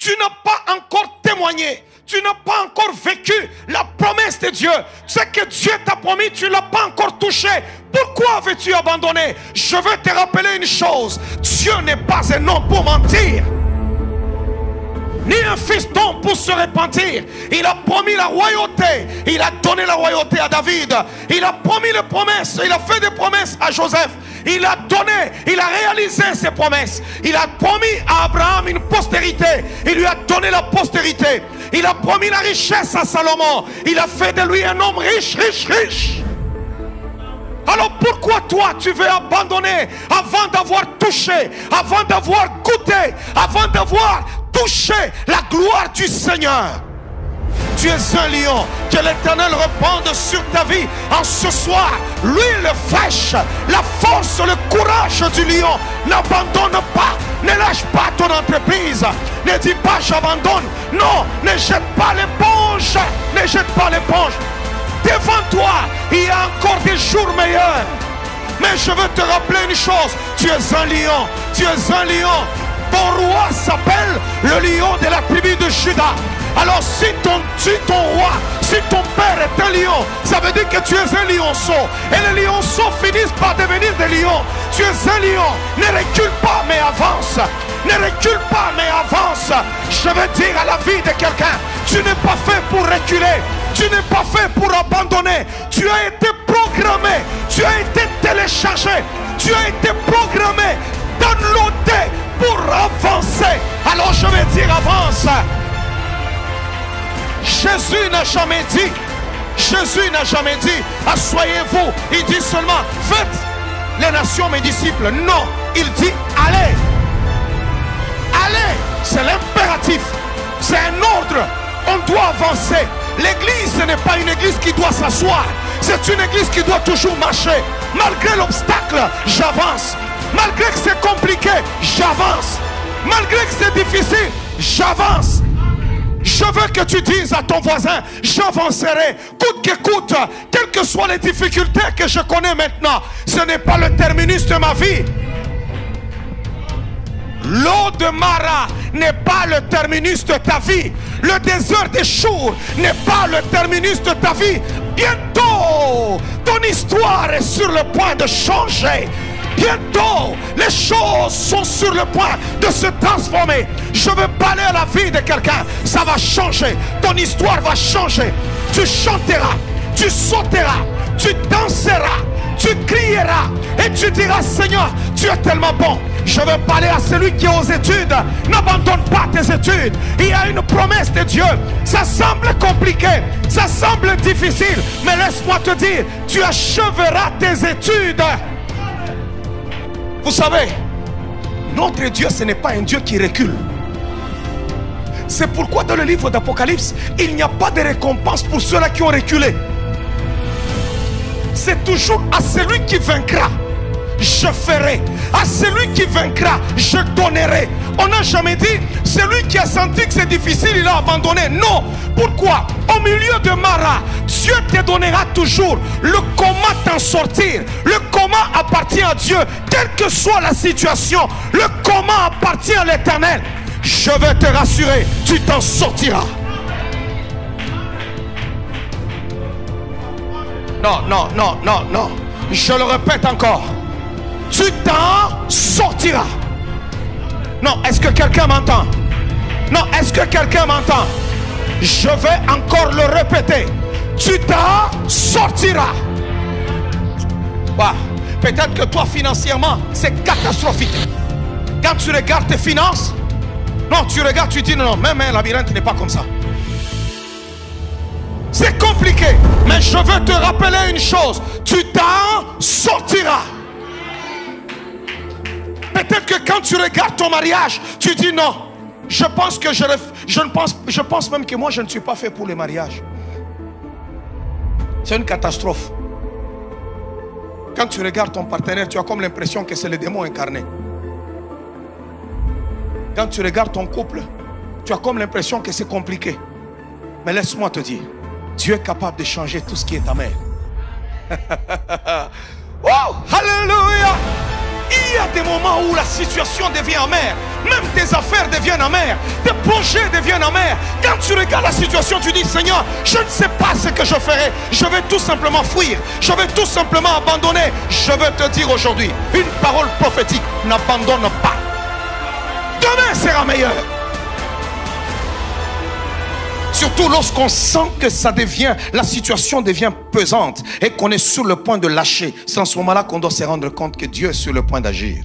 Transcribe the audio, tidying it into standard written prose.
tu n'as pas encore témoigné, tu n'as pas encore vécu la promesse de Dieu. Ce que Dieu t'a promis, tu ne l'as pas encore touché. Pourquoi veux-tu abandonner? Je veux te rappeler une chose. Dieu n'est pas un homme pour mentir, ni un fiston pour se repentir. Il a promis la royauté. Il a donné la royauté à David. Il a promis les promesses. Il a fait des promesses à Joseph. Il a donné, il a réalisé ses promesses. Il a promis à Abraham une postérité. Il lui a donné la postérité. Il a promis la richesse à Salomon. Il a fait de lui un homme riche, riche, riche. Alors pourquoi toi tu veux abandonner avant d'avoir touché, avant d'avoir goûté, avant d'avoir touché la gloire du Seigneur? Tu es un lion. Que l'Éternel répande sur ta vie en ce soir. L'huile fraîche, la force, le courage du lion. N'abandonne pas, ne lâche pas ton entreprise. Ne dis pas j'abandonne. Non, ne jette pas l'éponge. Ne jette pas l'éponge. Devant toi, il y a encore des jours meilleurs. Mais je veux te rappeler une chose. Tu es un lion. Tu es un lion. Ton roi s'appelle le lion de la tribu de Juda. Alors si ton roi, si ton père est un lion, ça veut dire que tu es un lionceau. Et les lionceaux finissent par devenir des lions. Tu es un lion. Ne recule pas mais avance. Ne recule pas mais avance. Je veux dire à la vie de quelqu'un, tu n'es pas fait pour reculer. Tu n'es pas fait pour abandonner. Tu as été programmé. Tu as été téléchargé. Tu as été programmé, downloadé pour avancer. Alors je vais dire avance. Jésus n'a jamais dit, asseyez-vous. Il dit seulement, faites les nations mes disciples. Non, il dit, allez. Allez, c'est l'impératif. C'est un ordre. On doit avancer. L'église, ce n'est pas une église qui doit s'asseoir. C'est une église qui doit toujours marcher. Malgré l'obstacle, j'avance. Malgré que c'est compliqué, j'avance. Malgré que c'est difficile, j'avance. Je veux que tu dises à ton voisin, j'avancerai, coûte que coûte, quelles que soient les difficultés que je connais maintenant. Ce n'est pas le terminus de ma vie. L'eau de Mara n'est pas le terminus de ta vie. Le désert des Chour n'est pas le terminus de ta vie. Bientôt, ton histoire est sur le point de changer. Bientôt, les choses sont sur le point de se transformer. Je veux parler à la vie de quelqu'un. Ça va changer. Ton histoire va changer. Tu chanteras, tu sauteras, tu danseras, tu crieras et tu diras, Seigneur, tu es tellement bon. Je veux parler à celui qui est aux études. N'abandonne pas tes études. Il y a une promesse de Dieu. Ça semble compliqué, ça semble difficile, mais laisse-moi te dire, tu achèveras tes études. Vous savez, notre Dieu, ce n'est pas un Dieu qui recule. C'est pourquoi dans le livre d'Apocalypse, il n'y a pas de récompense pour ceux-là qui ont reculé. C'est toujours à celui qui vaincra, je ferai. À celui qui vaincra, je donnerai. On n'a jamais dit, celui qui a senti que c'est difficile, il a abandonné. Non. Pourquoi? Au milieu de Mara, Dieu te donnera toujours le comment t'en sortir. Le comment appartient à Dieu. Quelle que soit la situation, le comment appartient à l'Éternel. Je vais te rassurer, tu t'en sortiras. Non, non, non, non, non. Je le répète encore. Tu t'en sortiras. Non, est-ce que quelqu'un m'entend? Non, est-ce que quelqu'un m'entend? Je vais encore le répéter. Tu t'en sortiras. Wow. Peut-être que toi financièrement c'est catastrophique. Quand tu regardes tes finances, non, tu regardes, tu dis non, même un labyrinthe n'est pas comme ça. C'est compliqué, mais je veux te rappeler une chose. Tu t'en sortiras. Peut-être que quand tu regardes ton mariage, tu dis non. Je pense que je pense même que moi je ne suis pas fait pour le mariage. C'est une catastrophe. Quand tu regardes ton partenaire, tu as comme l'impression que c'est le démon incarné. Quand tu regardes ton couple, tu as comme l'impression que c'est compliqué. Mais laisse-moi te dire, Dieu est capable de changer tout ce qui est amer. Oh, alléluia! Il y a des moments où la situation devient amère. Même tes affaires deviennent amères. Tes projets deviennent amers. Quand tu regardes la situation, tu dis, Seigneur, je ne sais pas ce que je ferai. Je vais tout simplement fuir. Je vais tout simplement abandonner. Je veux te dire aujourd'hui, une parole prophétique, n'abandonne pas. Demain sera meilleur. Surtout lorsqu'on sent que ça devient, la situation devient pesante et qu'on est sur le point de lâcher. C'est en ce moment-là qu'on doit se rendre compte que Dieu est sur le point d'agir.